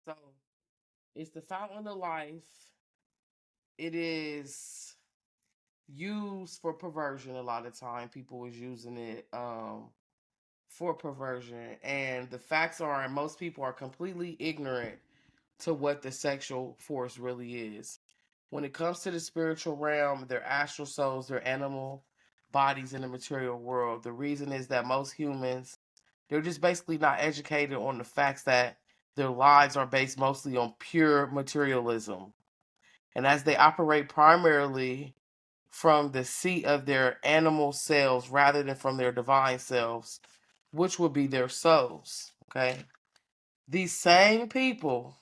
So it's the fountain of life. It is used for perversion a lot of time. People is using it for perversion. And the facts are most people are completely ignorant to what the sexual force really is. When it comes to the spiritual realm, their astral souls, their animal bodies in the material world, the reason is that most humans, they're just basically not educated on the facts that their lives are based mostly on pure materialism. And as they operate primarily from the seat of their animal selves rather than from their divine selves, which would be their souls. Okay. These same people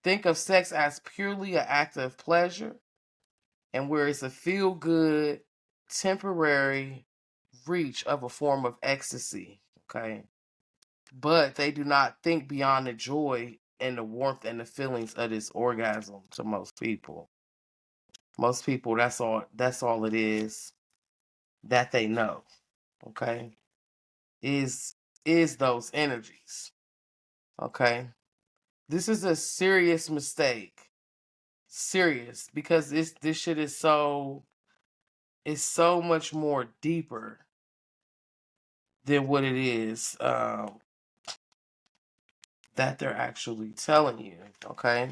think of sex as purely an act of pleasure and where it's a feel good, temporary reach of a form of ecstasy. Okay. But they do not think beyond the joy and the warmth and the feelings of this orgasm to most people. Most people, that's all it is that they know. Okay. Is those energies. Okay. This is a serious mistake. Serious because this shit is so much more deeper than what it is that they're actually telling you. Okay.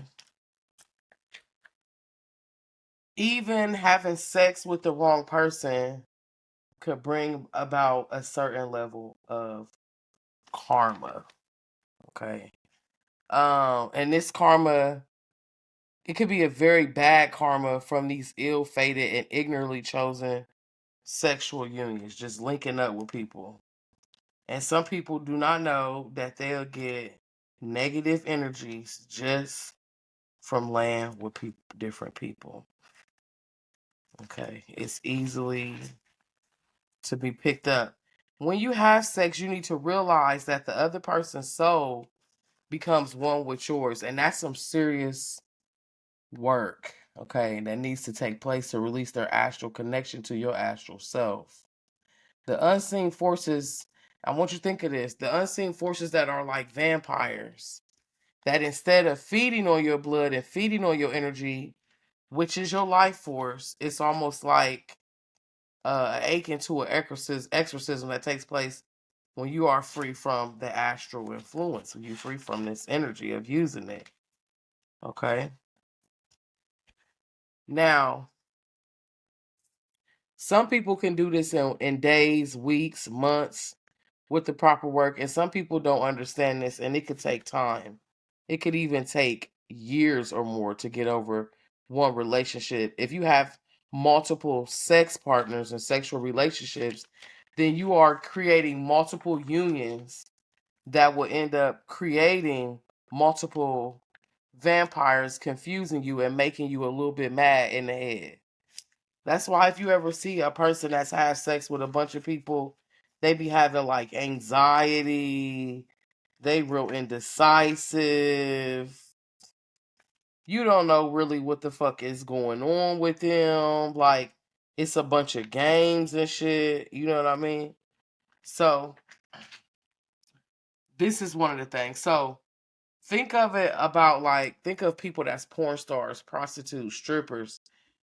Even having sex with the wrong person could bring about a certain level of karma. Okay. And this karma, it could be a very bad karma from these ill-fated and ignorantly chosen sexual unions, just linking up with people. And some people do not know that they'll get negative energies just from laying with different people. Okay. It's easily to be picked up. When you have sex, you need to realize that the other person's soul becomes one with yours. And that's some serious work, okay, that needs to take place to release their astral connection to your astral self. The unseen forces, I want you to think of this, the unseen forces that are like vampires, that instead of feeding on your blood and feeding on your energy, which is your life force, it's almost like akin to an exorcism that takes place when you are free from the astral influence, when you're free from this energy of using it. Okay. Now, some people can do this in days, weeks, months with the proper work, and some people don't understand this, and it could take time. It could even take years or more to get over one relationship. If you have multiple sex partners and sexual relationships, then you are creating multiple unions that will end up creating multiple vampires, confusing you and making you a little bit mad in the head. That's why if you ever see a person that's had sex with a bunch of people, they be having like anxiety, they real indecisive. You don't know really what the fuck is going on with them. Like it's a bunch of games and shit. You know what I mean? So this is one of the things. So think of it about like think of people that's porn stars, prostitutes, strippers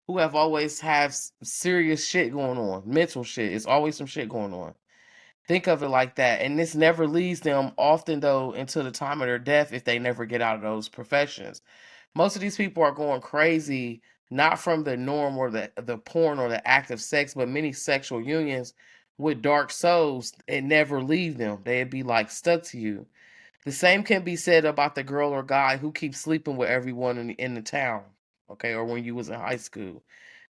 who have always have serious shit going on, mental shit. It's always some shit going on. Think of it like that, and this never leads them often though until the time of their death if they never get out of those professions. Most of these people are going crazy not from the norm or the porn or the act of sex, but many sexual unions with dark souls. It never leave them. They'd be like stuck to you. The same can be said about the girl or guy who keeps sleeping with everyone in the town, okay, or when you was in high school.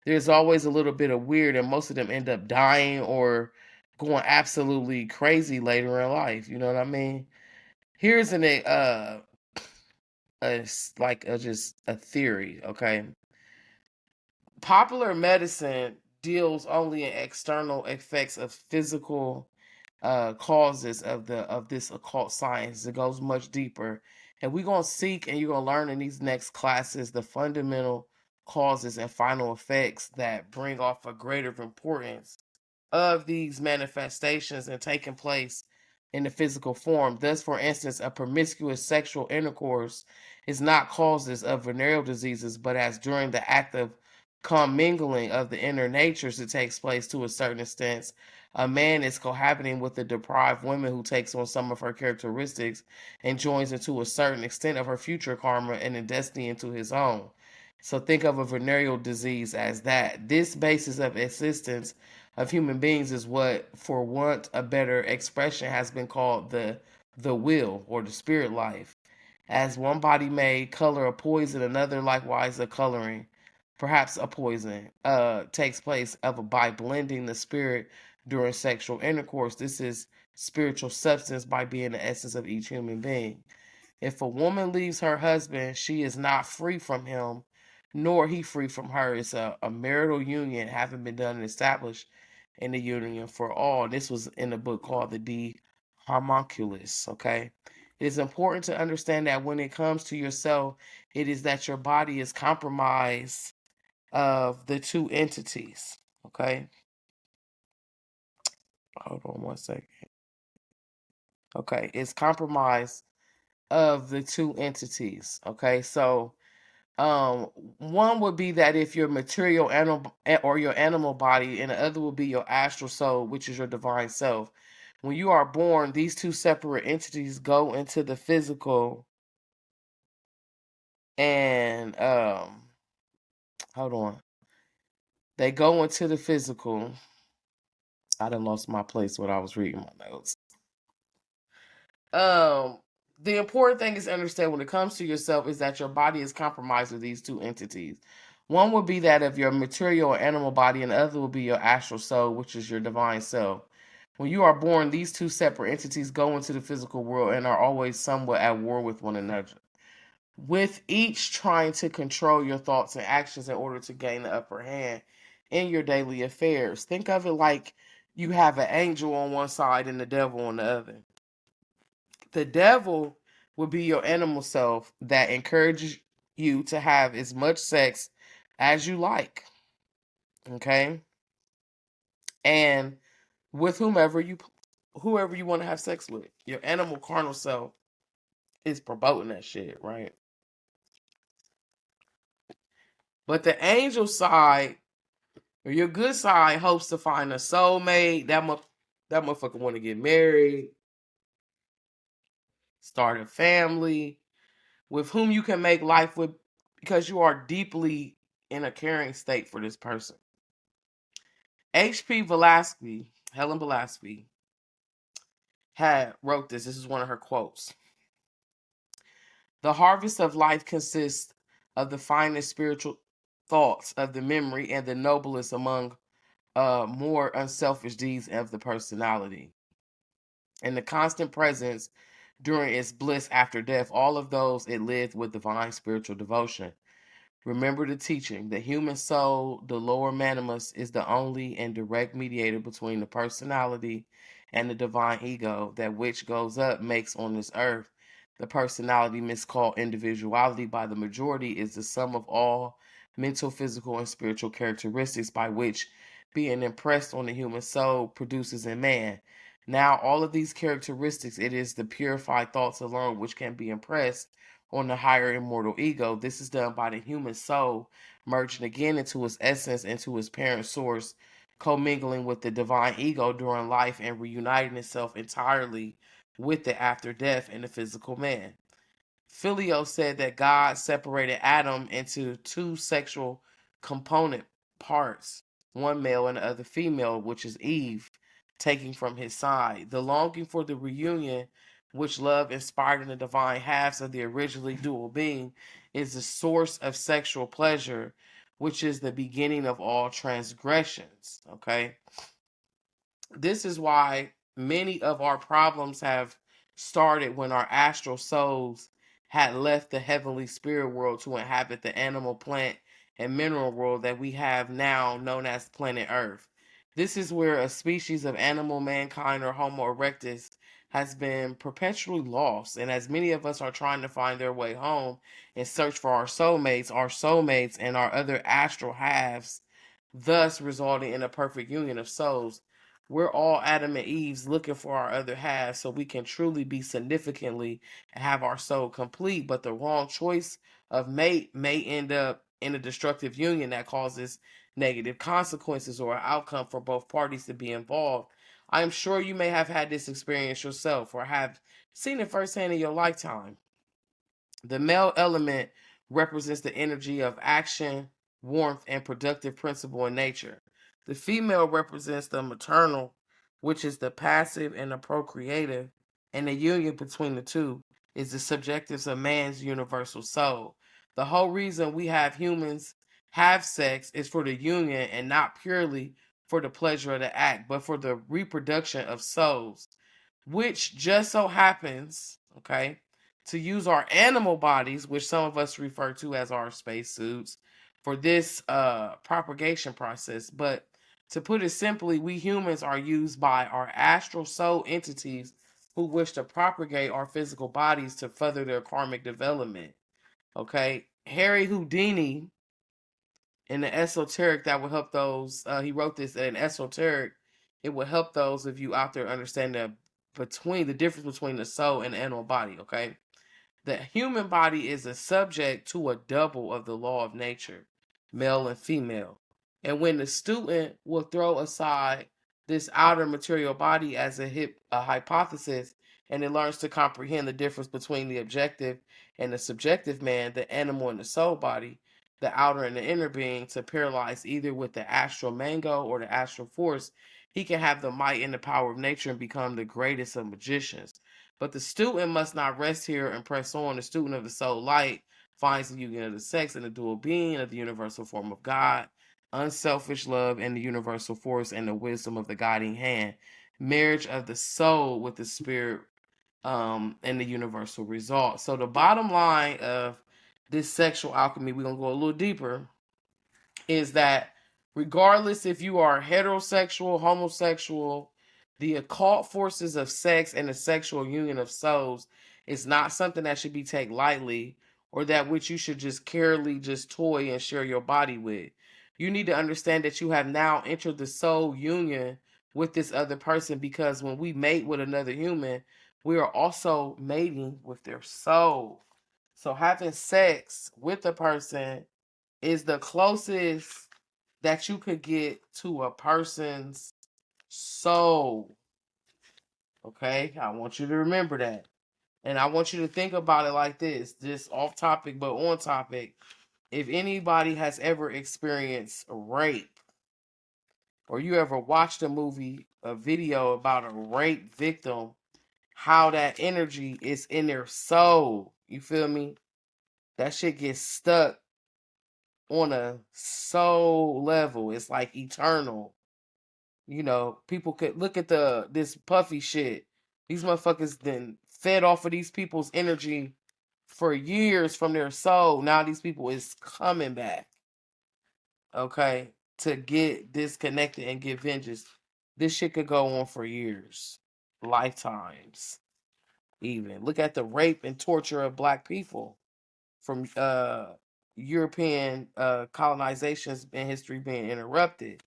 There's always a little bit of weird, and most of them end up dying or going absolutely crazy later in life. You know what I mean? Here's just a theory, okay? Popular medicine deals only in external effects of physical causes of this occult science. It goes much deeper. And we're going to seek and you're going to learn in these next classes the fundamental causes and final effects that bring off a greater importance of these manifestations and taking place in the physical form. Thus, for instance, a promiscuous sexual intercourse is not causes of venereal diseases, but as during the act of commingling of the inner natures that takes place to a certain extent, a man is cohabiting with a deprived woman who takes on some of her characteristics and joins into a certain extent of her future karma and a destiny into his own. So think of a venereal disease as that. This basis of existence of human beings is what, for want a better expression, has been called the will or the spirit life. As one body may color a poison, another likewise a coloring, perhaps a poison, takes place by blending the spirit during sexual intercourse. This is spiritual substance by being the essence of each human being. If a woman leaves her husband, she is not free from him, nor he free from her. It's a marital union having been done and established in the union for all. This was in a book called The Homunculus. Okay. It is important to understand that when it comes to yourself, it is that your body is compromised of the two entities. Okay. Hold on one second. Okay. It's compromised of the two entities. Okay. So one would be that if your material animal or your animal body, and the other would be your astral soul, which is your divine self. When you are born, these two separate entities go into the physical and hold on. They go into the physical. I done lost my place when I was reading my notes. Um the important thing is to understand when it comes to yourself is that your body is compromised with these two entities. One would be that of your material or animal body, and the other will be your astral soul, which is your divine self. When you are born, these two separate entities go into the physical world and are always somewhat at war with one another, with each trying to control your thoughts and actions in order to gain the upper hand in your daily affairs. Think of it like you have an angel on one side and the devil on the other. The devil will be your animal self that encourages you to have as much sex as you like. Okay? And with whoever you want to have sex with. Your animal carnal self is promoting that shit, right? But the angel side, or your good side, hopes to find a soulmate. That motherfucker want to get married, start a family, with whom you can make life with, because you are deeply in a caring state for this person. H.P. Blavatsky, Helen Blavatsky, had wrote this. This is one of her quotes. The harvest of life consists of the finest spiritual thoughts of the memory and the noblest among more unselfish deeds of the personality. And the constant presence during its bliss after death, all of those it lived with divine spiritual devotion. Remember the teaching. The human soul, the lower manimus, is the only and direct mediator between the personality and the divine ego. That which goes up makes on this earth. The personality, miscalled individuality by the majority, is the sum of all mental, physical, and spiritual characteristics by which being impressed on the human soul produces in man. Now, all of these characteristics, it is the purified thoughts alone which can be impressed on the higher immortal ego. This is done by the human soul merging again into its essence, into its parent source, commingling with the divine ego during life and reuniting itself entirely with it after death in the physical man. Phileo said that God separated Adam into two sexual component parts, one male and the other female, which is Eve, taking from his side. The longing for the reunion, which love inspired in the divine halves of the originally dual being, is the source of sexual pleasure, which is the beginning of all transgressions. Okay? This is why many of our problems have started when our astral souls had left the heavenly spirit world to inhabit the animal, plant, and mineral world that we have now known as planet Earth. This is where a species of animal, mankind, or Homo erectus has been perpetually lost. And as many of us are trying to find their way home and search for our soulmates, and our other astral halves, thus resulting in a perfect union of souls, we're all Adam and Eve's looking for our other half so we can truly be significantly and have our soul complete. But the wrong choice of mate may end up in a destructive union that causes negative consequences or an outcome for both parties to be involved. I am sure you may have had this experience yourself or have seen it firsthand in your lifetime. The male element represents the energy of action, warmth, and productive principle in nature. The female represents the maternal, which is the passive and the procreative, and the union between the two is the subjectives of man's universal soul. The whole reason we have humans have sex is for the union and not purely for the pleasure of the act, but for the reproduction of souls, which just so happens, okay, to use our animal bodies, which some of us refer to as our spacesuits, for this propagation process. But to put it simply, we humans are used by our astral soul entities who wish to propagate our physical bodies to further their karmic development. Okay, Harry Houdini in the esoteric that will help those. He wrote this in esoteric. It will help those of you out there understand the difference between the soul and the animal body. Okay, the human body is a subject to a double of the law of nature, male and female. And when the student will throw aside this outer material body as a hypothesis, and it learns to comprehend the difference between the objective and the subjective man, the animal and the soul body, the outer and the inner being, to paralyze either with the astral mango or the astral force, he can have the might and the power of nature and become the greatest of magicians. But the student must not rest here and press on. The student of the soul light finds the union of the sex and the dual being of the universal form of God, unselfish love, and the universal force and the wisdom of the guiding hand. Marriage of the soul with the spirit, and the universal result. So the bottom line of this sexual alchemy, we're gonna go a little deeper, is that regardless if you are heterosexual, homosexual, the occult forces of sex and the sexual union of souls is not something that should be taken lightly or that which you should just carefully just toy and share your body with. You need to understand that you have now entered the soul union with this other person, because when we mate with another human, we are also mating with their soul. So having sex with a person is the closest that you could get to a person's soul. Okay? I want you to remember that. And I want you to think about it like this, just off topic but on topic. If anybody has ever experienced rape, or you ever watched a video about a rape victim, how that energy is in their soul, you feel me? That shit gets stuck on a soul level. It's like eternal. You know, people could look at this puffy shit. These motherfuckers then fed off of these people's energy for years from their soul. Now these people is coming back, okay, to get disconnected and get vengeance. This shit could go on for years, lifetimes, even. Look at the rape and torture of black people from European colonizations and history being interrupted.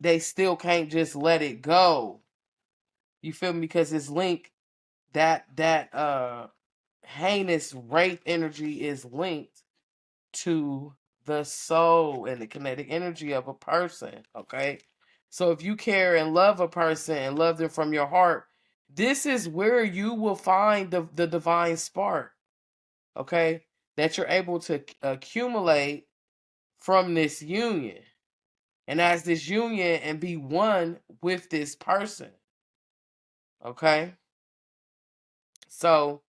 They still can't just let it go. You feel me? Because it's linked, that heinous rape energy is linked to the soul and the kinetic energy of a person. Okay. So if you care and love a person and love them from your heart, this is where you will find the divine spark. Okay. That you're able to accumulate from this union. And as this union and be one with this person. Okay. So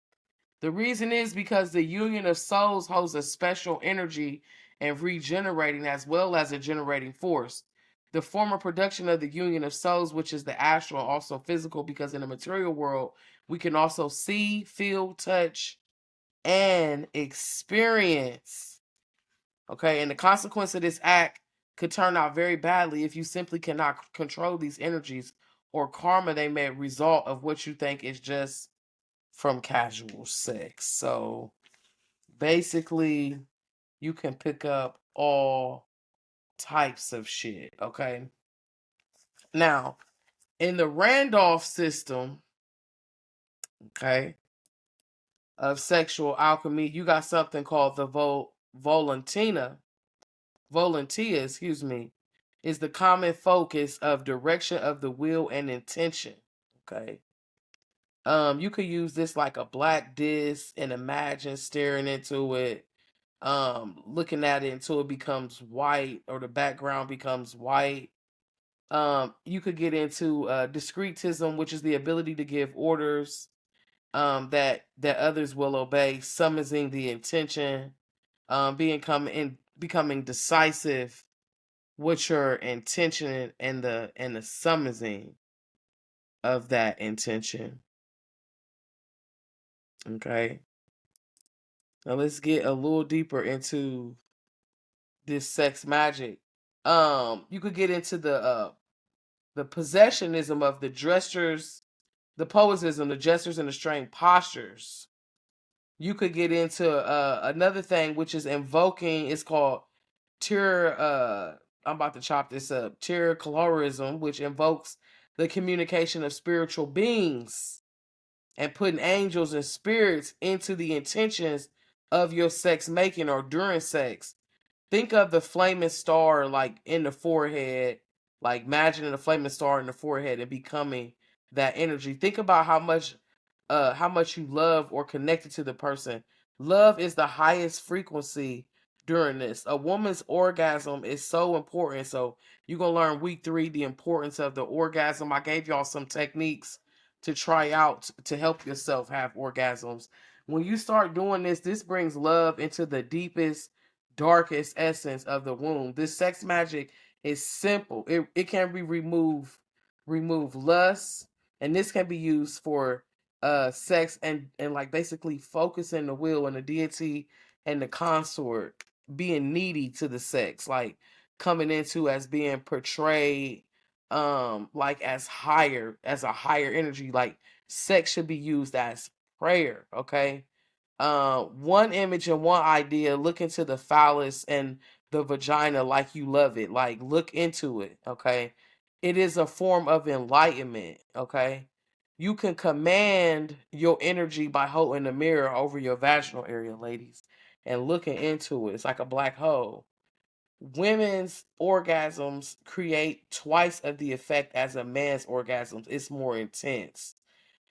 the reason is because the union of souls holds a special energy and regenerating as well as a generating force. The former production of the union of souls, which is the astral, also physical, because in the material world, we can also see, feel, touch, and experience. Okay, and the consequence of this act could turn out very badly if you simply cannot control these energies, or karma they may result of what you think is just from casual sex. So basically, you can pick up all types of shit, okay? Now, In the Randolph system, okay, of sexual alchemy, you got something called the Volantia, excuse me, is the common focus of direction of the will and intention. Okay. You could use this like a black disc and imagine staring into it, looking at it until it becomes white or the background becomes white. You could get into discretism, which is the ability to give orders that others will obey, summoning the intention, becoming decisive with your intention and the summoning of that intention. Okay. Now let's get a little deeper into this sex magic. You could get into the possessionism of the gestures, the poetism, the gestures and the strange postures. You could get into another thing which is invoking, it's called Tyr I'm about to chop this up. Tyr colorism, which invokes the communication of spiritual beings and putting angels and spirits into the intentions of your sex making or during sex. Think of the flaming star like in the forehead, like imagining a flaming star in the forehead and becoming that energy. Think about how much you love or connected to the person. Love is the highest frequency during this. A woman's orgasm is so important. So you're gonna learn week 3 the importance of the orgasm. I gave y'all some techniques to try out to help yourself have orgasms. When you start doing this brings love into the deepest, darkest essence of the womb. This sex magic is simple. It can be remove lust, and this can be used for sex and like basically focusing the will and the deity and the consort being needy to the sex, like coming into as being portrayed like as a higher energy. Like sex should be used as prayer. Okay. One image and one idea, look into the phallus and the vagina like you love it. Like look into it. Okay. It is a form of enlightenment. Okay. You can command your energy by holding a mirror over your vaginal area, ladies, and looking into it. It's like a black hole. Women's orgasms create twice of the effect as a man's orgasms. It's more intense.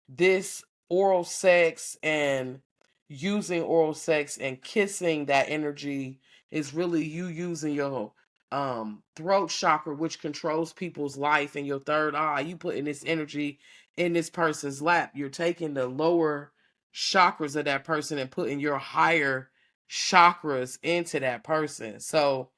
This oral sex and using oral sex and kissing that energy is really you using your throat chakra, which controls people's life, and your third eye. You putting this energy in this person's lap. You're taking the lower chakras of that person and putting your higher chakras into that person. So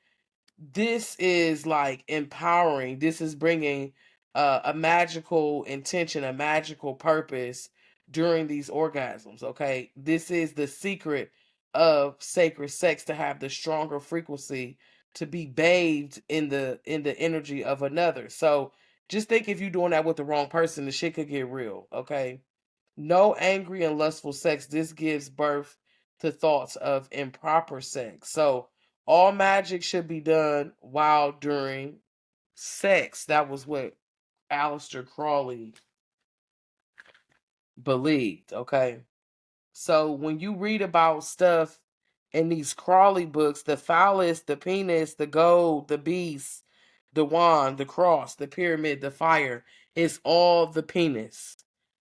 this is like empowering. This is bringing a magical intention, a magical purpose during these orgasms. Okay, this is the secret of sacred sex, to have the stronger frequency, to be bathed in the energy of another. So just think, if you're doing that with the wrong person, the shit could get real. Okay, no angry and lustful sex. This gives birth to thoughts of improper sex. So all magic should be done while during sex. That was what Aleister Crowley believed. Okay. So when you read about stuff in these Crawley books, the phallus, the penis, the gold, the beast, the wand, the cross, the pyramid, the fire, it's all the penis.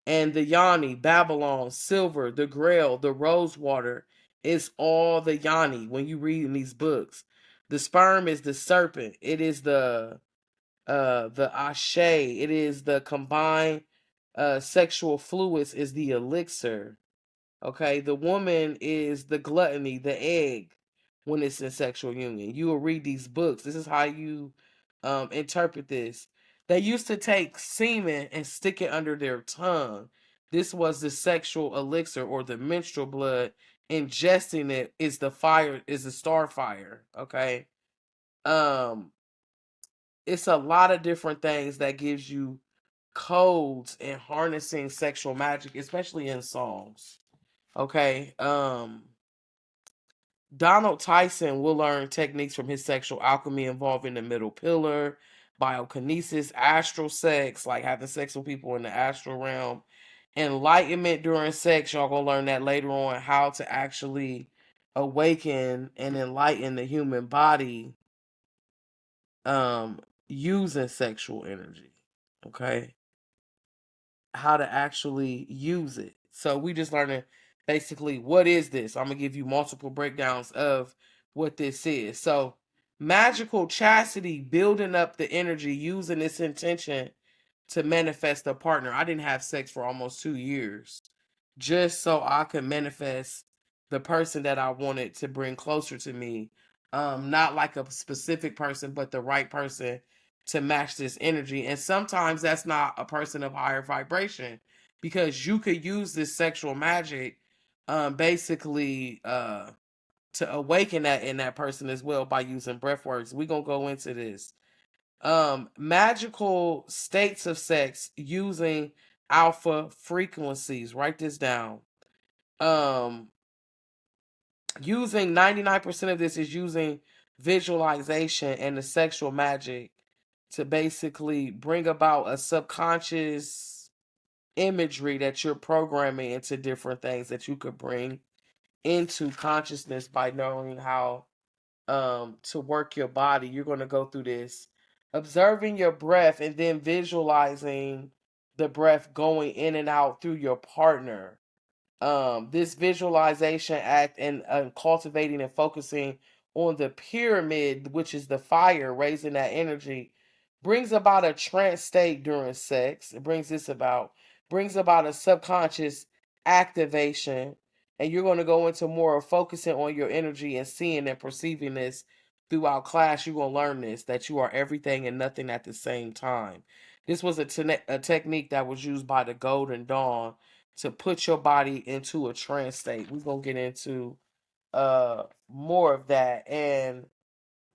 And the yoni, Babylon, silver, the grail, the rose water, it's all the yoni when you read in these books. The sperm is the serpent. It is the ashe. It is the combined sexual fluids is the elixir. Okay, the woman is the gluttony, the egg, when it's in sexual union. You will read these books. This is how you interpret this. They used to take semen and stick it under their tongue. This was the sexual elixir or the menstrual blood. Ingesting it is the fire, is the star fire. Okay. Um, it's a lot of different things that gives you codes in harnessing sexual magic, especially in songs. Okay. Donald Tyson will learn techniques from his sexual alchemy involving the middle pillar biokinesis, astral sex, like having sex with people in the astral realm, enlightenment during sex. Y'all gonna learn that later on, how to actually awaken and enlighten the human body using sexual energy. Okay, how to actually use it. So we just learning basically what is this. I'm gonna give you multiple breakdowns of what this is. So magical chastity, building up the energy, using this intention to manifest a partner. I didn't have sex for almost 2 years just so I could manifest the person that I wanted to bring closer to me. Not like a specific person, but the right person to match this energy. And sometimes that's not a person of higher vibration, because you could use this sexual magic basically to awaken that in that person as well by using breath works. We're gonna go into this. Magical states of sex using alpha frequencies. Write this down. Um Using 99% of this is using visualization and the sexual magic to basically bring about a subconscious imagery that you're programming into different things that you could bring into consciousness by knowing how to work your body. You're going to go through this observing your breath and then visualizing the breath going in and out through your partner. This visualization act and cultivating and focusing on the pyramid, which is the fire, raising that energy, brings about a trance state during sex. It brings about a subconscious activation, and you're going to go into more of focusing on your energy and seeing and perceiving this throughout class. You're going to learn this, that you are everything and nothing at the same time. This was a technique that was used by the Golden Dawn to put your body into a trance state. We're gonna get into more of that, and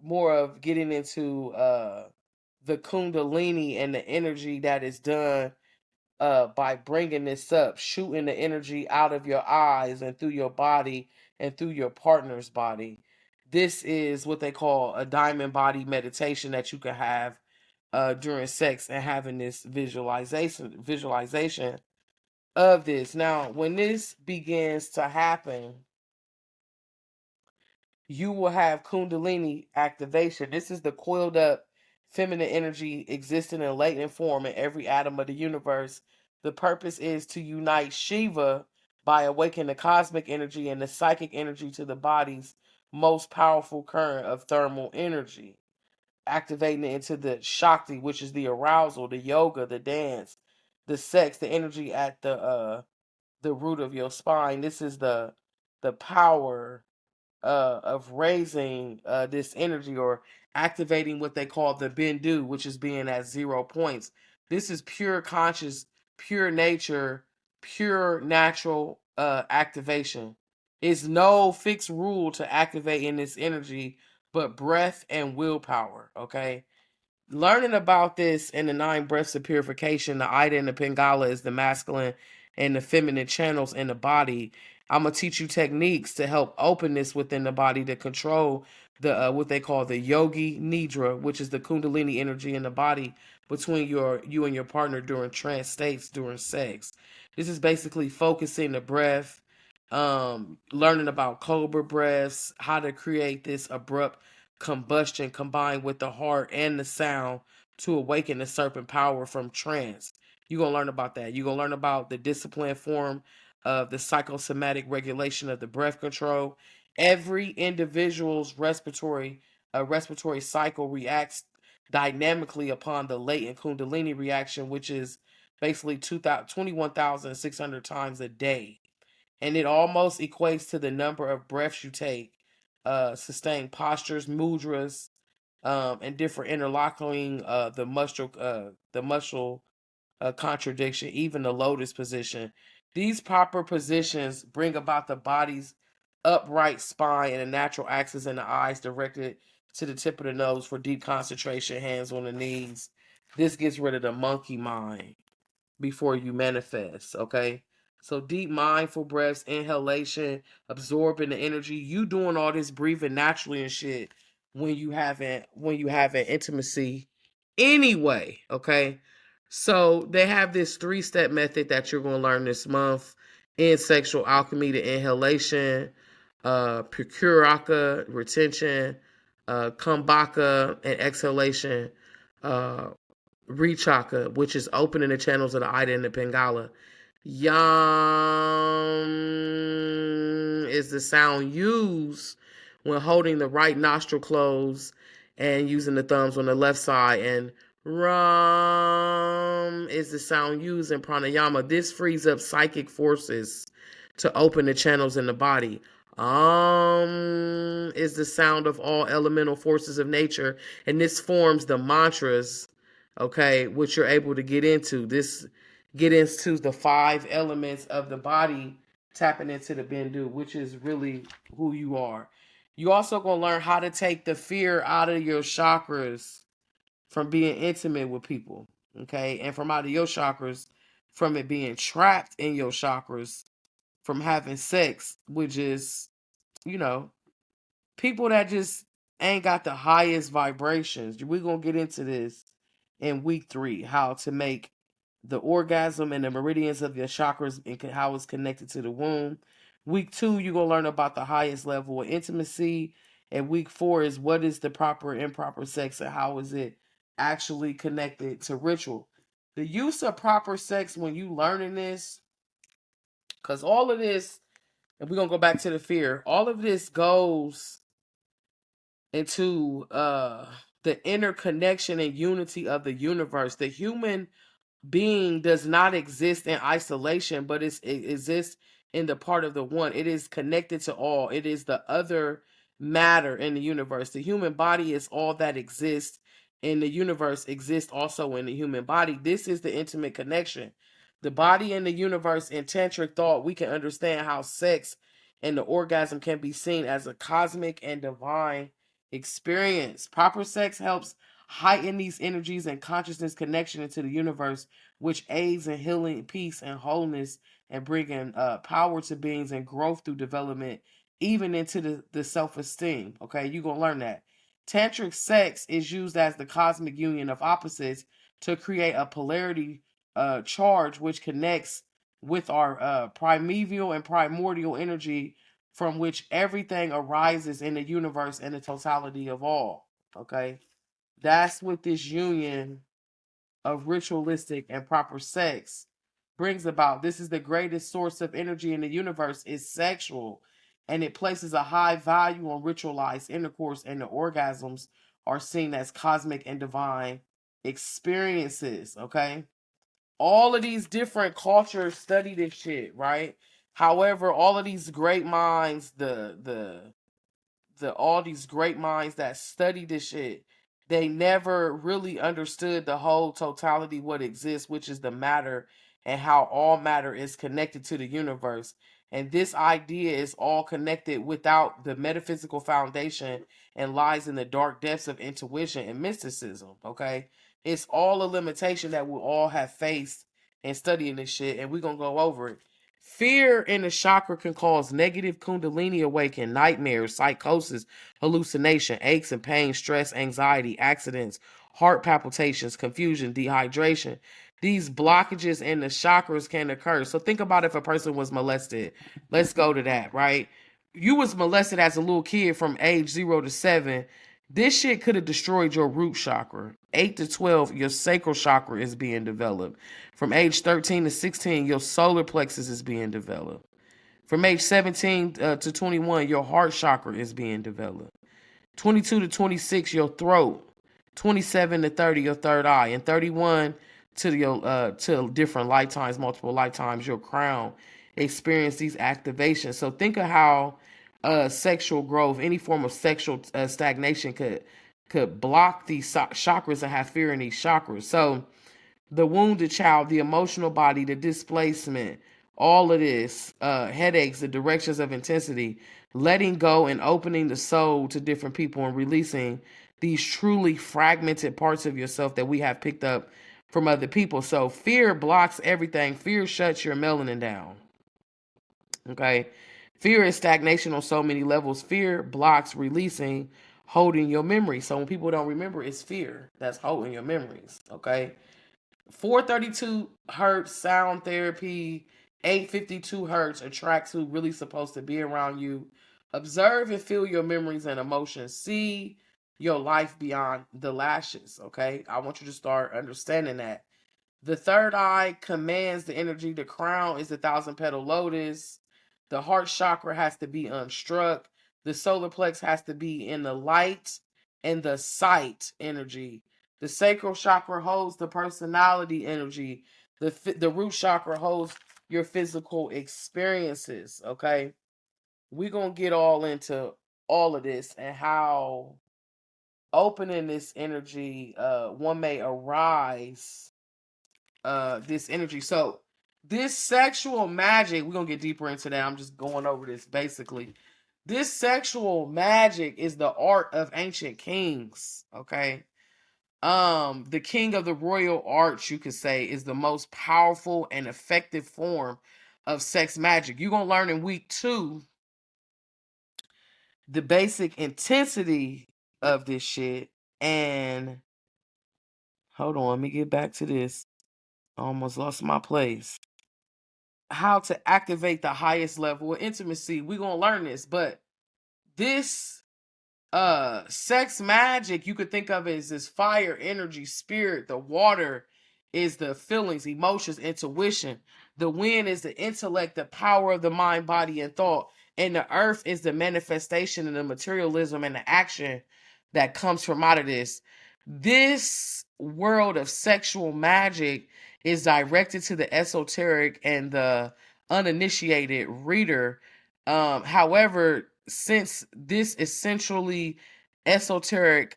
more of getting into the kundalini and the energy that is done by bringing this up, shooting the energy out of your eyes and through your body and through your partner's body. This is what they call a diamond body meditation that you can have during sex, and having this visualization of this. Now, when this begins to happen, you will have Kundalini activation. This is the coiled up feminine energy existing in latent form in every atom of the universe. The purpose is to unite Shiva by awakening the cosmic energy and the psychic energy to the body's most powerful current of thermal energy, activating it into the Shakti, which is the arousal, the yoga, the dance, the sex, the energy at the root of your spine. This is the power of raising this energy, or activating what they call the bindu, which is being at 0 points. This is pure conscious, pure nature, pure natural activation. It's no fixed rule to activate in this energy, but breath and willpower. Okay, learning about this in the 9 breaths of purification, the Ida and the Pingala is the masculine and the feminine channels in the body. I'm gonna teach you techniques to help open this within the body to control the what they call the yogi nidra, which is the kundalini energy in the body between you and your partner during trance states during sex. This is basically focusing the breath, learning about cobra breaths, how to create this abrupt combustion combined with the heart and the sound to awaken the serpent power from trance. You're going to learn about that. You're going to learn about the discipline form of the psychosomatic regulation of the breath control. Every individual's respiratory cycle reacts dynamically upon the latent kundalini reaction, which is basically 21,600 times a day. And it almost equates to the number of breaths you take, sustained postures, mudras, and different interlocking the muscle contradiction, even the lotus position. These proper positions bring about the body's upright spine and a natural axis in the eyes directed to the tip of the nose for deep concentration, hands on the knees. This gets rid of the monkey mind before you manifest, okay? So deep mindful breaths, inhalation, absorbing the energy. You doing all this breathing naturally and shit when you having intimacy anyway, okay? So they have this 3-step method that you're going to learn this month in sexual alchemy: the inhalation, procuraka, retention, kumbhaka, and exhalation, uh, rechaka, which is opening the channels of the Ida and the Pingala. Yam is the sound used when holding the right nostril closed and using the thumbs on the left side. And Ram is the sound used in pranayama. This frees up psychic forces to open the channels in the body. Is the sound of all elemental forces of nature, and this forms the mantras, okay, which you're able to get into. This get into the 5 elements of the body, tapping into the Bindu, which is really who you are. You also gonna learn how to take the fear out of your chakras from being intimate with people, okay, and from out of your chakras from it being trapped in your chakras from having sex, which is, you know, people that just ain't got the highest vibrations. We're going to get into this in week 3, how to make the orgasm and the meridians of your chakras and how it's connected to the womb. Week 2, you're going to learn about the highest level of intimacy. And week 4 is what is the proper and improper sex and how is it actually connected to ritual. The use of proper sex when you learning this, because all of this, and we're going to go back to the fear, all of this goes into the interconnection and unity of the universe. The human being does not exist in isolation, but it exists in the part of the one. It is connected to all. It is the other matter in the universe. The human body is all that exists in the universe, exists also in the human body. This is the intimate connection. The body and the universe. In tantric thought, we can understand how sex and the orgasm can be seen as a cosmic and divine experience. Proper sex helps heighten these energies and consciousness connection into the universe, which aids in healing, peace, and wholeness, and bringing power to beings and growth through development, even into the self-esteem. Okay, you're going to learn that. Tantric sex is used as the cosmic union of opposites to create a polarity charge which connects with our primeval and primordial energy from which everything arises in the universe and the totality of all. Okay, that's what this union of ritualistic and proper sex brings about. This is the greatest source of energy in the universe, is sexual, and it places a high value on ritualized intercourse, and the orgasms are seen as cosmic and divine experiences. Okay, all of these different cultures study this shit, right? However, all of these great minds, the all these great minds that study this shit, they never really understood the whole totality what exists, which is the matter and how all matter is connected to the universe. And this idea is all connected without the metaphysical foundation and lies in the dark depths of intuition and mysticism. Okay, it's all a limitation that we all have faced in studying this shit, and we're gonna go over it. Fear in the chakra can cause negative kundalini awakening, nightmares, psychosis, hallucination, aches and pains, stress, anxiety, accidents, heart palpitations, confusion, dehydration. These blockages in the chakras can occur. So think about if a person was molested. Let's go to that, right? You was molested as a little kid from age 0 to 7. This shit could have destroyed your root chakra. 8 to 12, your sacral chakra is being developed. From age 13 to 16, your solar plexus is being developed. From age 17 to 21, your heart chakra is being developed. 22 to 26, your throat. 27 to 30, your third eye. And 31 to different lifetimes, multiple lifetimes, your crown experience these activations. So think of how sexual growth, any form of sexual stagnation could block these chakras and have fear in these chakras. So the wounded child, the emotional body, the displacement, all of this, headaches, the directions of intensity, letting go and opening the soul to different people and releasing these truly fragmented parts of yourself that we have picked up from other people. So fear blocks everything. Fear shuts your melanin down. Okay. Fear is stagnation on so many levels. Fear blocks releasing holding your memory. So when people don't remember, it's fear that's holding your memories. Okay. 432 hertz sound therapy, 852 hertz are tracks who really supposed to be around you. Observe and feel your memories and emotions. See your life beyond the lashes. Okay. I want you to start understanding that. The third eye commands the energy. The crown is the thousand petal lotus. The heart chakra has to be unstruck. The solar plex has to be in the light and the sight energy. The sacral chakra holds the personality energy. The root chakra holds your physical experiences. Okay. We're going to get all into all of this and how opening this energy, one may arise this energy. So this sexual magic, we're gonna get deeper into that. I'm just going over this basically. This sexual magic is the art of ancient kings. Okay. The king of the royal arts, you could say, is the most powerful and effective form of sex magic. You're gonna learn in week 2 the basic intensity of this shit. And hold on, let me get back to this. I almost lost my place. How to activate the highest level of intimacy. We're gonna learn this, but this sex magic, you could think of it as this fire, energy, spirit. The water is the feelings, emotions, intuition. The wind is the intellect, the power of the mind, body, and thought. And the earth is the manifestation and the materialism and the action that comes from out of this. This world of sexual magic is directed to the esoteric and the uninitiated reader. However, since this essentially esoteric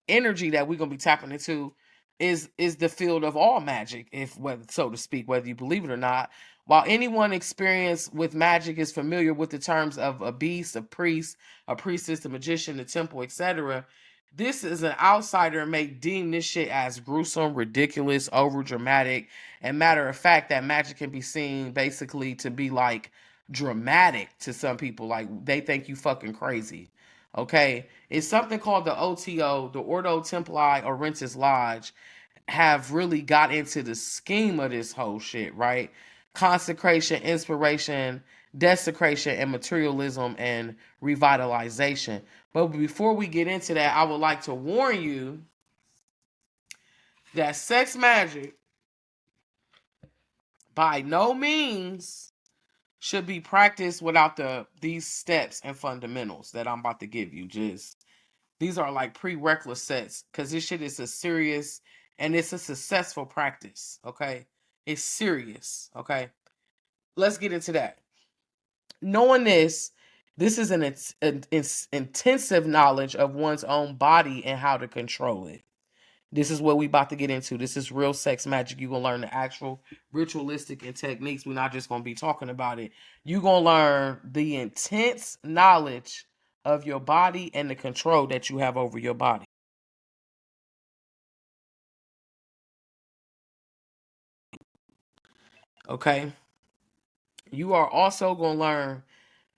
energy that we're gonna be tapping into is the field of all magic, if whether so to speak, whether you believe it or not. While anyone experienced with magic is familiar with the terms of a beast, a priest, a priestess, a magician, the temple, etc., this is an outsider may deem this shit as gruesome, ridiculous, over dramatic. And matter of fact, that magic can be seen basically to be like dramatic to some people. Like they think you fucking crazy. Okay. It's something called the OTO, the Ordo Templi Orientis Lodge, have really got into the scheme of this whole shit, right? Consecration, inspiration, desecration, and materialism and revitalization. But before we get into that, I would like to warn you that sex magic by no means should be practiced without these steps and fundamentals that I'm about to give you. Just these are like prerequisites because this shit is a serious and it's a successful practice. Okay, it's serious. Okay, let's get into that. Knowing this is an intensive knowledge of one's own body and how to control it. This is what we about to get into. This is real sex magic. You're going to learn the actual ritualistic and techniques. We're not just going to be talking about it. You're going to learn the intense knowledge of your body and the control that you have over your body. Okay? You are also going to learn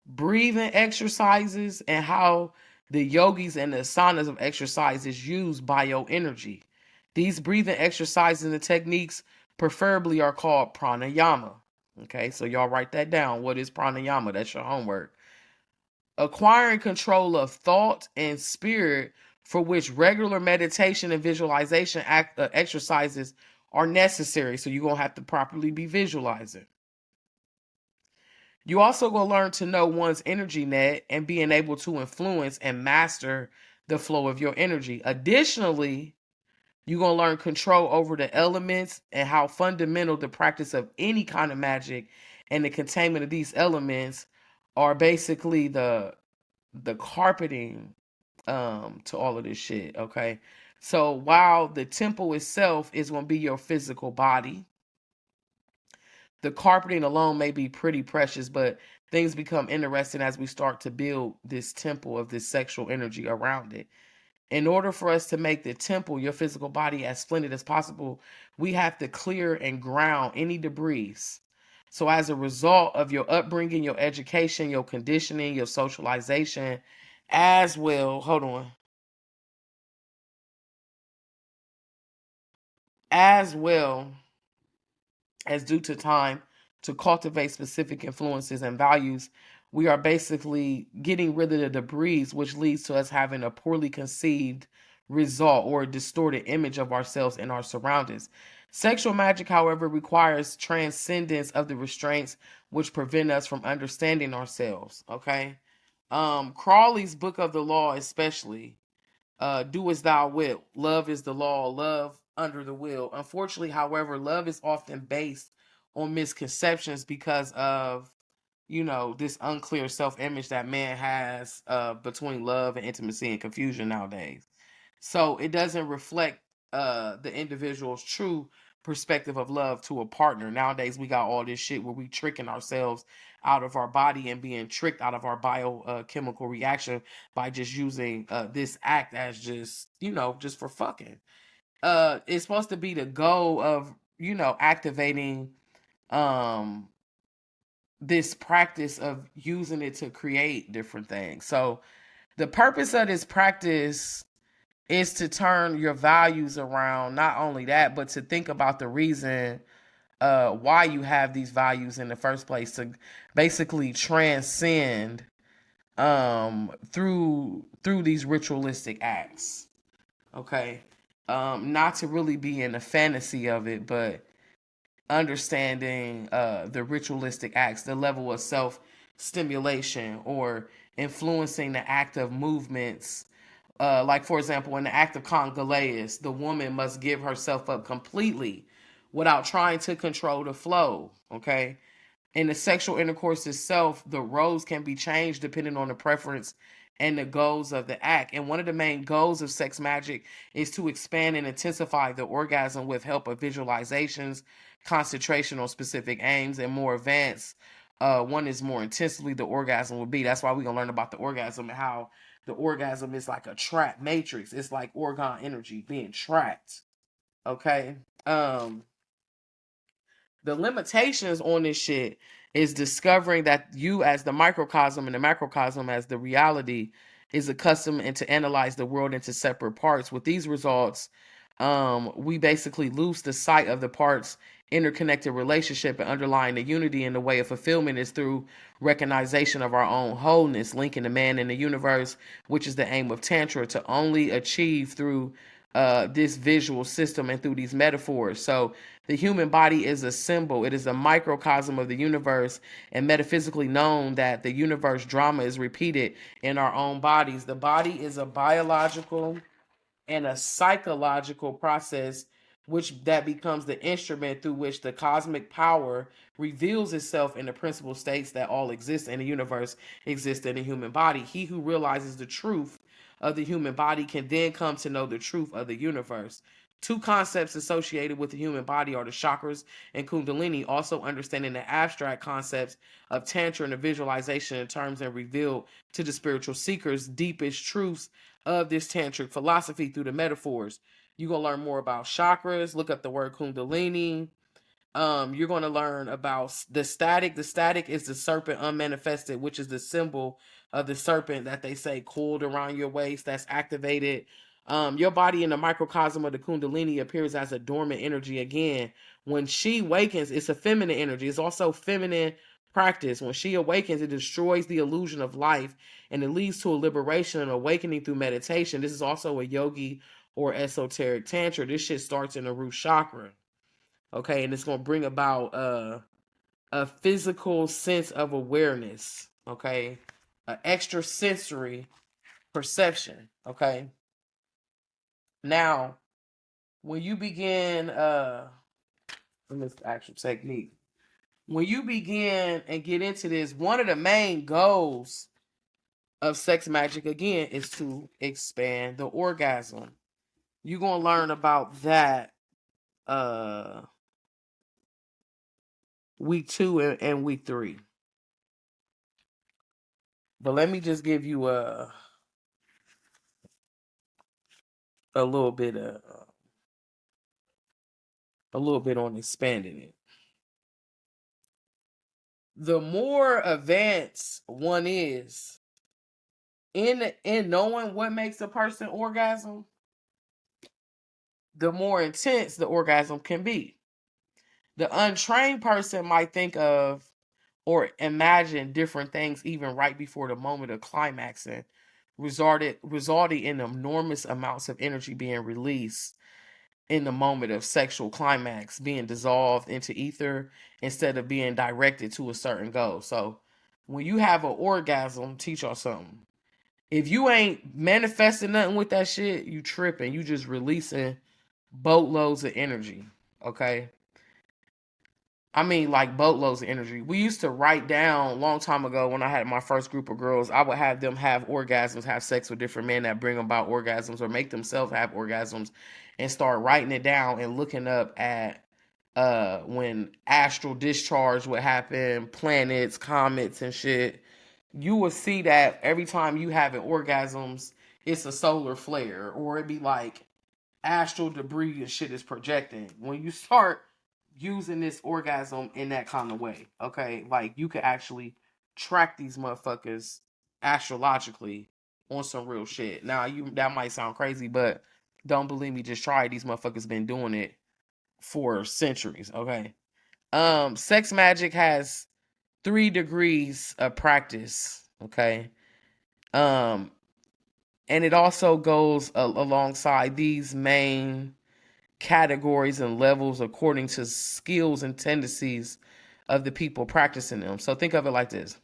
breathing exercises and how the yogis and the asanas of exercises use bioenergy. These breathing exercises and the techniques preferably are called pranayama. Okay, so y'all write that down. What is pranayama? That's your homework. Acquiring control of thought and spirit, for which regular meditation and visualization exercises are necessary. So you're going to have to properly be visualizing. You also going to learn to know one's energy net and being able to influence and master the flow of your energy. Additionally, you're going to learn control over the elements and how fundamental the practice of any kind of magic and the containment of these elements are basically the carpeting to all of this shit, okay? So while the temple itself is going to be your physical body, the carpeting alone may be pretty precious, but things become interesting as we start to build this temple of this sexual energy around it. In order for us to make the temple, your physical body, as splendid as possible, we have to clear and ground any debris. So as a result of your upbringing, your education, your conditioning, your socialization, As well, hold on. As well as due to time to cultivate specific influences and values, we are basically getting rid of the debris, which leads to us having a poorly conceived result or a distorted image of ourselves and our surroundings. Sexual magic, however, requires transcendence of the restraints which prevent us from understanding ourselves. Okay. Crawley's Book of the Law, especially, do as thou wilt. Love is the law, love under the will. Unfortunately, however, love is often based on misconceptions because of, this unclear self-image that man has between love and intimacy and confusion nowadays. So it doesn't reflect the individual's true perspective of love to a partner. Nowadays we got all this shit where we tricking ourselves out of our body and being tricked out of our biochemical reaction by just using this act as just, just for fucking. It's supposed to be the goal of, activating um this practice of using it to create different things. So the purpose of this practice is to turn your values around. Not only that, but to think about the reason why you have these values in the first place, to basically transcend through these ritualistic acts. Okay. Not to really be in the fantasy of it, but understanding the ritualistic acts, the level of self stimulation or influencing the act of movements. Like, for example, in the act of Congolese, the woman must give herself up completely without trying to control the flow. Okay. In the sexual intercourse itself, the roles can be changed depending on the preference and the goals of the act. And one of the main goals of sex magic is to expand and intensify the orgasm with help of visualizations, concentration on specific aims, and more advanced. One is more intensely the orgasm will be. That's why we're gonna learn about the orgasm and how the orgasm is like a trap matrix. It's like organ energy being trapped. Okay. Um, the limitations on this shit is discovering that you as the microcosm and the macrocosm as the reality is accustomed and to analyze the world into separate parts. With these results, we basically lose the sight of the parts interconnected relationship, and underlying the unity in the way of fulfillment is through recognition of our own wholeness, linking the man in the universe, which is the aim of Tantra, to only achieve through this visual system and through these metaphors. So the human body is a symbol. It is a microcosm of the universe, and metaphysically known that the universe drama is repeated in our own bodies. The body is a biological and a psychological process which that becomes the instrument through which the cosmic power reveals itself in the principal states that all exist in the universe exist in the human body. He who realizes the truth of the human body can then come to know the truth of the universe. Two concepts associated with the human body are the chakras and kundalini. Also understanding the abstract concepts of tantra and the visualization in terms and revealed to the spiritual seekers deepest truths of this tantric philosophy through the metaphors. You're going to learn more about chakras. Look up the word kundalini. You're going to learn about the static. The static is the serpent unmanifested, which is the symbol of the serpent that they say coiled around your waist, that's activated. Your body in the microcosm of the kundalini appears as a dormant energy again. When she wakens, it's a feminine energy. It's also feminine practice. When she awakens, it destroys the illusion of life and it leads to a liberation and awakening through meditation. This is also a yogi or esoteric tantra. This shit starts in the root chakra. Okay, and it's going to bring about a physical sense of awareness. Okay, an extra sensory perception. Okay, now when you begin in this actual technique, when you begin and get into this, one of the main goals of sex magic again is to expand the orgasm. You're gonna learn about that uh week 2 and week 3. But let me just give you a little bit of a little bit on expanding it. The more advanced one is, in knowing what makes a person orgasm, the more intense the orgasm can be. The untrained person might think of or imagine different things even right before the moment of climaxing, resulting in enormous amounts of energy being released in the moment of sexual climax, being dissolved into ether instead of being directed to a certain goal. So when you have an orgasm, teach y'all something. If you ain't manifesting nothing with that shit, you tripping. You just releasing boatloads of energy. Okay. I mean, like boatloads of energy. We used to write down a long time ago when I had my first group of girls. I would have them have orgasms, have sex with different men that bring about orgasms, or make themselves have orgasms, and start writing it down and looking up at when astral discharge would happen, planets, comets, and shit. You will see that every time you have an orgasms, it's a solar flare, or it'd be like astral debris and shit is projecting. When you start using this orgasm in that kind of way, okay, like you could actually track these motherfuckers astrologically on some real shit. Now, you that might sound crazy, but don't believe me, just try it. These motherfuckers been doing it for centuries, okay? Sex magic has 3 degrees of practice, okay? Um, and it also goes alongside these main categories and levels according to skills and tendencies of the people practicing them. So think of it like this.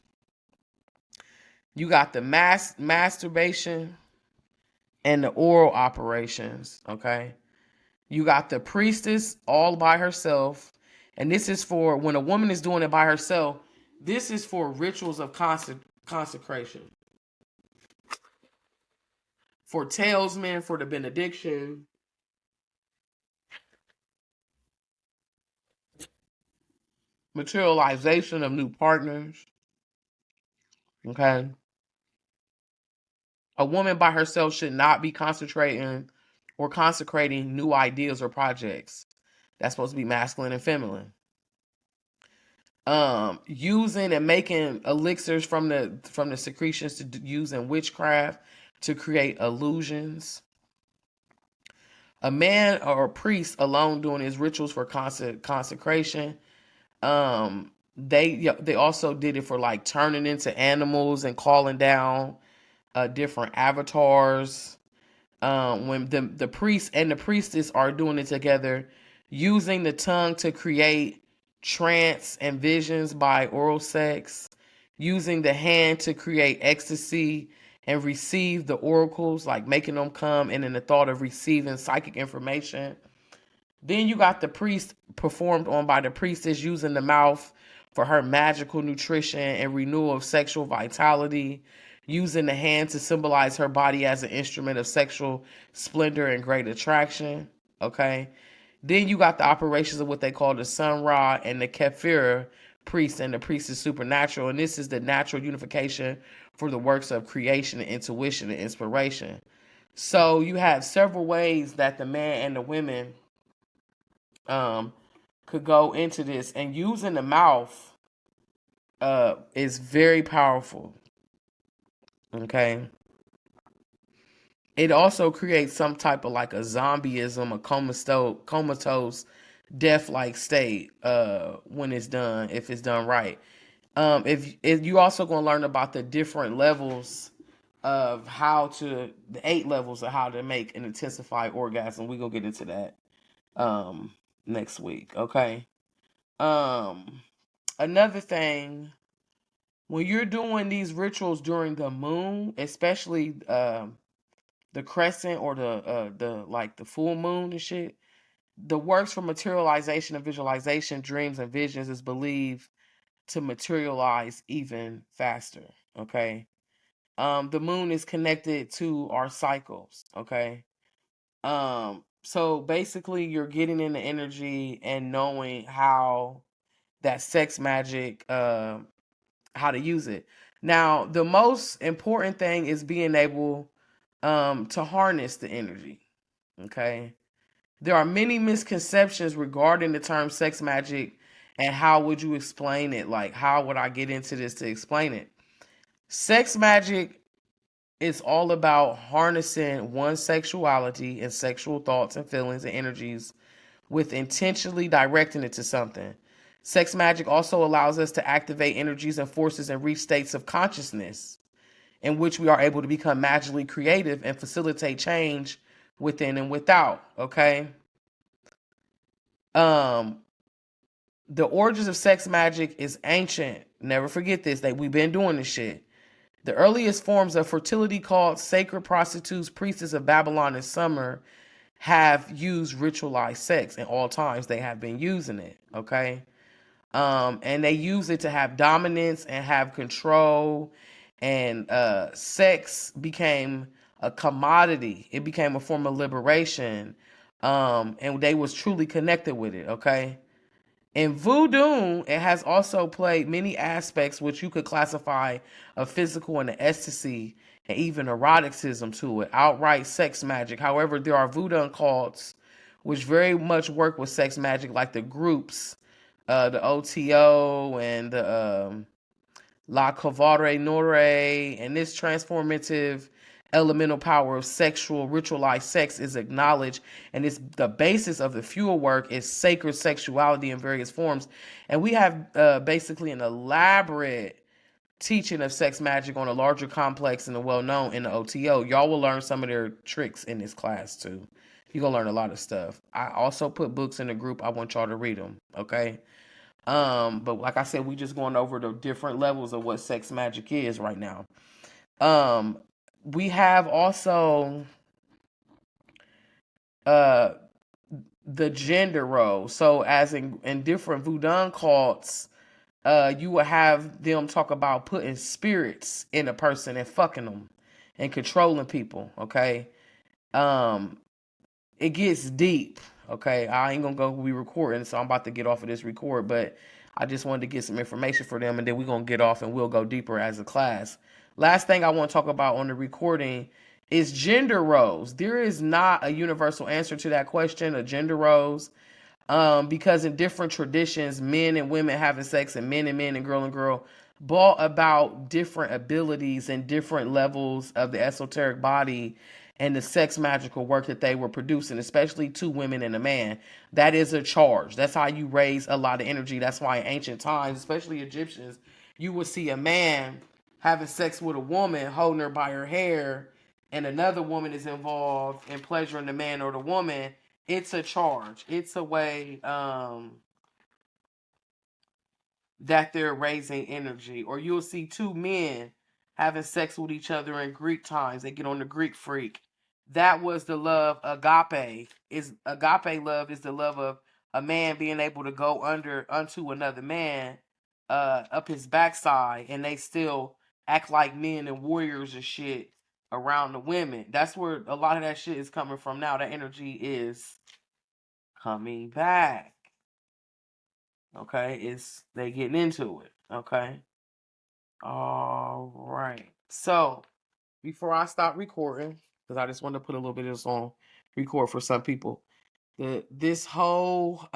You got the masturbation and the oral operations, okay? You got the priestess all by herself. And this is for when a woman is doing it by herself, this is for rituals of consecration. For talesmen, for the benediction, materialization of new partners, okay? A woman by herself should not be concentrating or consecrating new ideas or projects. That's supposed to be masculine and feminine. Using and making elixirs from the secretions to use in witchcraft to create illusions. A man or a priest alone doing his rituals for consecration. They also did it for like turning into animals and calling down different avatars. When the priest and the priestess are doing it together, using the tongue to create trance and visions by oral sex, using the hand to create ecstasy and receive the oracles, like making them come, and in the thought of receiving psychic information. Then you got the priest performed on by the priestess using the mouth for her magical nutrition and renewal of sexual vitality, using the hand to symbolize her body as an instrument of sexual splendor and great attraction. Okay. Then you got the operations of what they call the Sun Ra and the Kefir priest, and the priest is supernatural. And this is the natural unification for the works of creation and intuition and inspiration. So you have several ways that the man and the women um, could go into this, and using the mouth is very powerful. Okay. It also creates some type of like a zombieism, a comatose death-like state when it's done, if it's done right. If you also gonna learn about the different levels of the 8 levels of how to make an intensified orgasm. We gonna get into that next week. Okay. Um, Another thing, when you're doing these rituals during the moon, especially the crescent or the like the full moon and shit, the works for materialization and visualization, dreams and visions is believed to materialize even faster. Okay. The moon is connected to our cycles. Okay. So basically you're getting in the energy and knowing how that sex magic, how to use it. Now, the most important thing is being able to harness the energy. Okay. There are many misconceptions regarding the term sex magic, and how would you explain it? Like, how would I get into this to explain it? Sex magic It's all about harnessing one's sexuality and sexual thoughts and feelings and energies with intentionally directing it to something. Sex magic also allows us to activate energies and forces and reach states of consciousness in which we are able to become magically creative and facilitate change within and without. Okay. Um, the origins of sex magic is ancient. Never forget this. That we've been doing this shit. The earliest forms of fertility cults, sacred prostitutes, priestess of Babylon and Summer have used ritualized sex in all times. They have been using it. Okay. And they use it to have dominance and have control. And sex became a commodity. It became a form of liberation. And they was truly connected with it. Okay. In voodoo, it has also played many aspects which you could classify a physical and an ecstasy and even eroticism to it, outright sex magic. However, there are voodoo cults which very much work with sex magic, like the groups, the OTO and the La Cavare Nore, and this transformative elemental power of sexual ritualized sex is acknowledged, and it's the basis of the fuel work is sacred sexuality in various forms. And we have basically an elaborate teaching of sex magic on a larger complex and the well-known in the OTO. Y'all will learn some of their tricks in this class too. You're gonna learn a lot of stuff. I also put books in the group. I want y'all to read them. Okay. But like I said, we just going over the different levels of what sex magic is right now. Um, we have also uh the gender role. So as in different voodoo cults, you will have them talk about putting spirits in a person and fucking them and controlling people. Okay. Um, it gets deep. Okay, I ain't gonna go be recording, so I'm about to get off of this record, but I just wanted to get some information for them, and then we're gonna get off and we'll go deeper as a class. Last thing I want to talk about on the recording is gender roles. There is not a universal answer to that question of gender roles. Because in different traditions, men and women having sex and men and girl brought about different abilities and different levels of the esoteric body and the sex magical work that they were producing, especially two women and a man. That is a charge. That's how you raise a lot of energy. That's why in ancient times, especially Egyptians, you would see a man having sex with a woman, holding her by her hair, and another woman is involved in pleasuring the man or the woman. It's a charge. It's a way that they're raising energy. Or you'll see two men having sex with each other in Greek times. They get on the Greek freak. That was the love agape. Is agape love is the love of a man being able to go under unto another man up his backside, and they still act like men and warriors and shit around the women. That's where a lot of that shit is coming from now. That energy is coming back. Okay, it's they getting into it. Okay. All right. So before I stop recording, because I just want to put a little bit of this on record for some people. This whole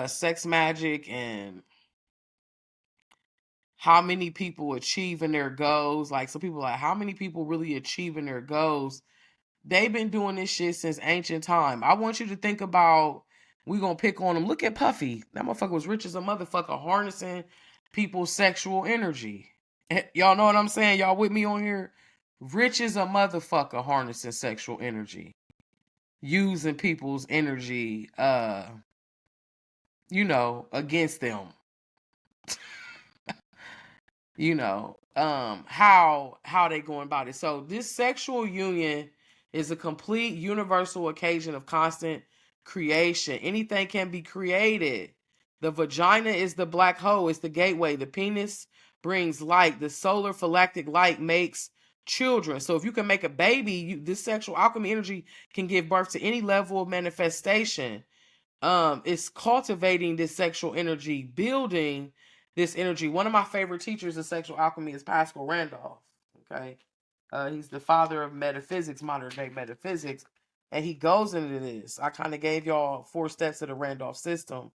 sex magic and how many people achieving their goals. Like some people like how many people really achieving their goals. They've been doing this shit since ancient time. I want you to think about, we gonna pick on them. Look at Puffy. That motherfucker was rich as a motherfucker harnessing people's sexual energy. Y'all know what I'm saying? Y'all with me on here? Rich as a motherfucker harnessing sexual energy. Using people's energy, against them. How they going about it. So this sexual union is a complete universal occasion of constant creation. Anything can be created. The vagina is the black hole, it's the gateway. The penis brings light. The solar phylactic light makes children. So if you can make a baby, this sexual alchemy energy can give birth to any level of manifestation. It's cultivating this sexual energy, building this energy. One of my favorite teachers of sexual alchemy is Pascal Randolph. Okay. He's the father of metaphysics, modern day metaphysics, and he goes into this. I kind of gave y'all 4 steps of the Randolph system.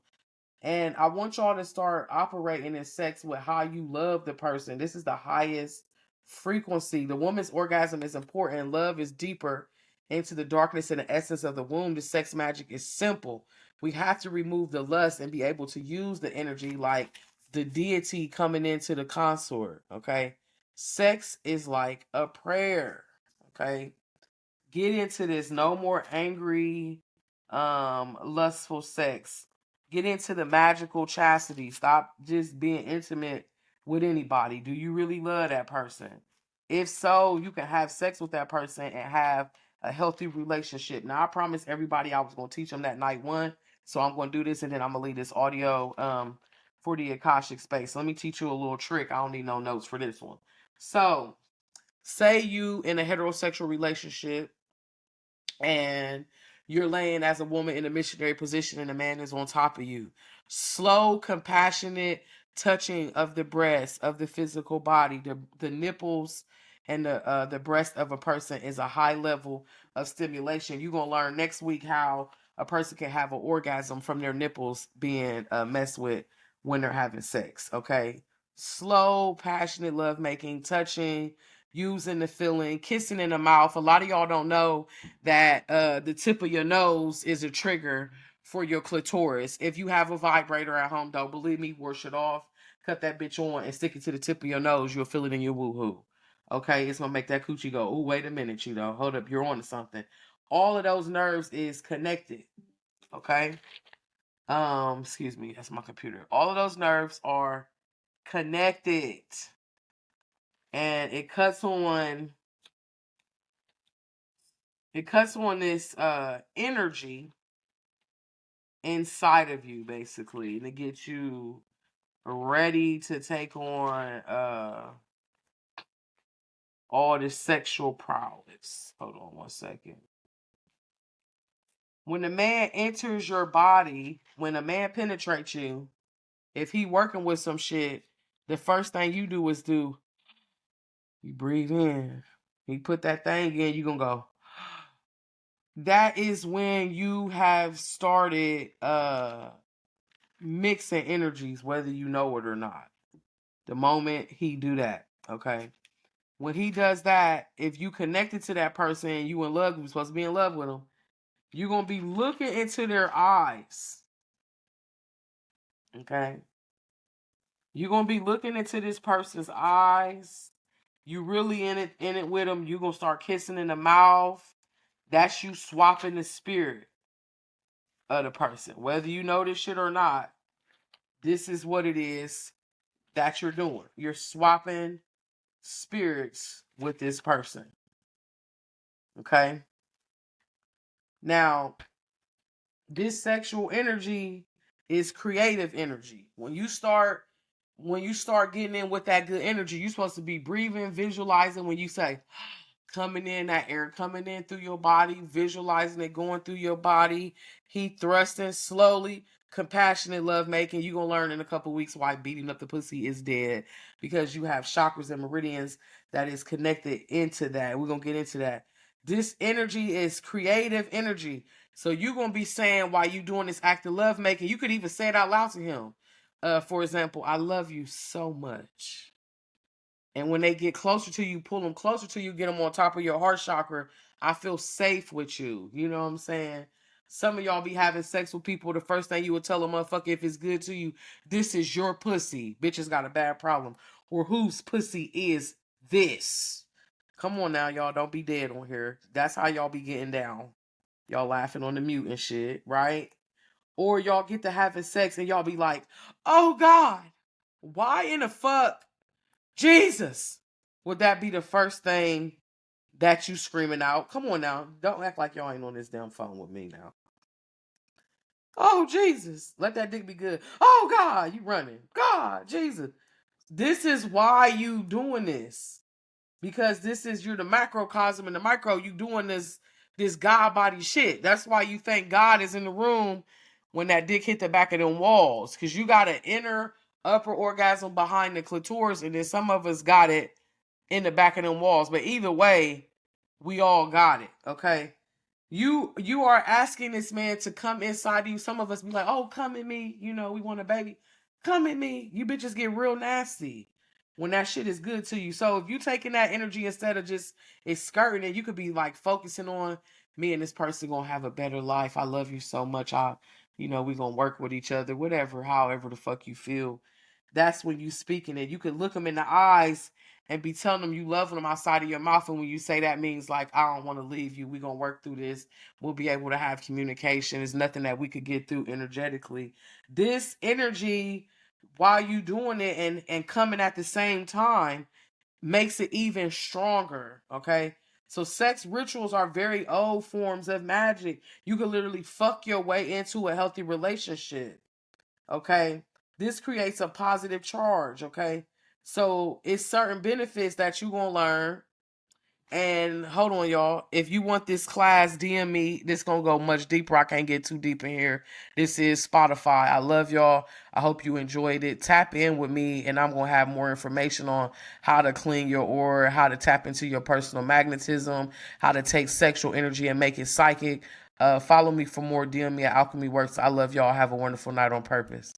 And I want y'all to start operating in sex with how you love the person. This is the highest frequency. The woman's orgasm is important. Love is deeper into the darkness and the essence of the womb. The sex magic is simple. We have to remove the lust and be able to use the energy like the deity coming into the consort. Okay. Sex is like a prayer. Okay. Get into this. No more angry, lustful sex. Get into the magical chastity. Stop just being intimate with anybody. Do you really love that person? If so, you can have sex with that person and have a healthy relationship. Now, I promised everybody I was going to teach them that night one. So I'm going to do this, and then I'm going to leave this audio for the Akashic space. Let me teach you a little trick. I don't need no notes for this one. So, say you in a heterosexual relationship and you're laying as a woman in a missionary position and a man is on top of you. Slow, compassionate touching of the breast, of the physical body, the nipples and the breast of a person is a high level of stimulation. You're going to learn next week how a person can have an orgasm from their nipples being messed with when they're having sex, okay? Slow, passionate lovemaking, touching, using the feeling, kissing in the mouth. A lot of y'all don't know that the tip of your nose is a trigger for your clitoris. If you have a vibrator at home, don't believe me, wash it off, cut that bitch on, and stick it to the tip of your nose. You'll feel it in your woohoo. Okay, it's gonna make that coochie go, oh, wait a minute, Cheeto. Hold up, you're on to something. All of those nerves is connected. Okay. Excuse me, that's my computer. All of those nerves are connected. And it cuts on this energy inside of you, basically, to get you ready to take on all this sexual prowess. Hold on one second. When a man enters your body, when a man penetrates you, if he working with some shit, the first thing you do is you breathe in. He put that thing in, you gonna go. That is when you have started mixing energies, whether you know it or not. The moment he do that, okay? When he does that, if you connected to that person and you in love, you're supposed to be in love with them, you're going to be looking into their eyes, okay? You're going to be looking into this person's eyes. You really in it with them. You're going to start kissing in the mouth. That's you swapping the spirit of the person. Whether you know this shit or not, this is what it is that you're doing. You're swapping spirits with this person. Okay? Now, this sexual energy is creative energy. When you start getting in with that good energy, you're supposed to be breathing, visualizing when you say coming in, that air coming in through your body, visualizing it going through your body, heat thrusting slowly, compassionate love making. You're gonna learn in a couple weeks why beating up the pussy is dead, because you have chakras and meridians that is connected into that. We're gonna get into that. This energy is creative energy. So you're gonna be saying while you doing this act of love making, you could even say it out loud to him. For example, I love you so much. And when they get closer to you, pull them closer to you, get them on top of your heart chakra. I feel safe with you. You know what I'm saying? Some of y'all be having sex with people. The first thing you would tell a motherfucker, if it's good to you, this is your pussy. Bitches got a bad problem. Or whose pussy is this? Come on now, y'all. Don't be dead on here. That's how y'all be getting down. Y'all laughing on the mute and shit, right? Or y'all get to having sex and y'all be like, oh God, why in the fuck? Jesus! Would that be the first thing that you screaming out? Come on now. Don't act like y'all ain't on this damn phone with me now. Oh, Jesus. Let that dick be good. Oh, God. You running. God, Jesus. This is why you doing this. Because you're the macrocosm, and the micro, you doing this God body shit. That's why you think God is in the room when that dick hit the back of them walls. Because you got an inner upper orgasm behind the clitoris, and then some of us got it in the back of them walls. But either way, we all got it, okay? You are asking this man to come inside of you. Some of us be like, oh, come at me. You know, we want a baby. Come at me. You bitches get real nasty when that shit is good to you. So if you taking that energy instead of just skirting it, you could be like focusing on me and this person gonna have a better life. I love you so much. We gonna work with each other, whatever, however the fuck you feel. That's when you speaking it. You could look them in the eyes and be telling them you love them outside of your mouth. And when you say that means like, I don't want to leave you. We're going to work through this. We'll be able to have communication. There's nothing that we could get through energetically. This energy, while you doing it and coming at the same time, makes it even stronger. Okay. So sex rituals are very old forms of magic. You can literally fuck your way into a healthy relationship. Okay. This creates a positive charge. Okay. So it's certain benefits that you're going to learn. And hold on, y'all. If you want this class, DM me. This gonna go much deeper. I can't get too deep in here. This is Spotify. I love y'all. I hope you enjoyed it. Tap in with me, and I'm gonna have more information on how to clean your aura, how to tap into your personal magnetism, how to take sexual energy and make it psychic. Follow me for more. DM me at Alchemy Works. I love y'all. Have a wonderful night on purpose.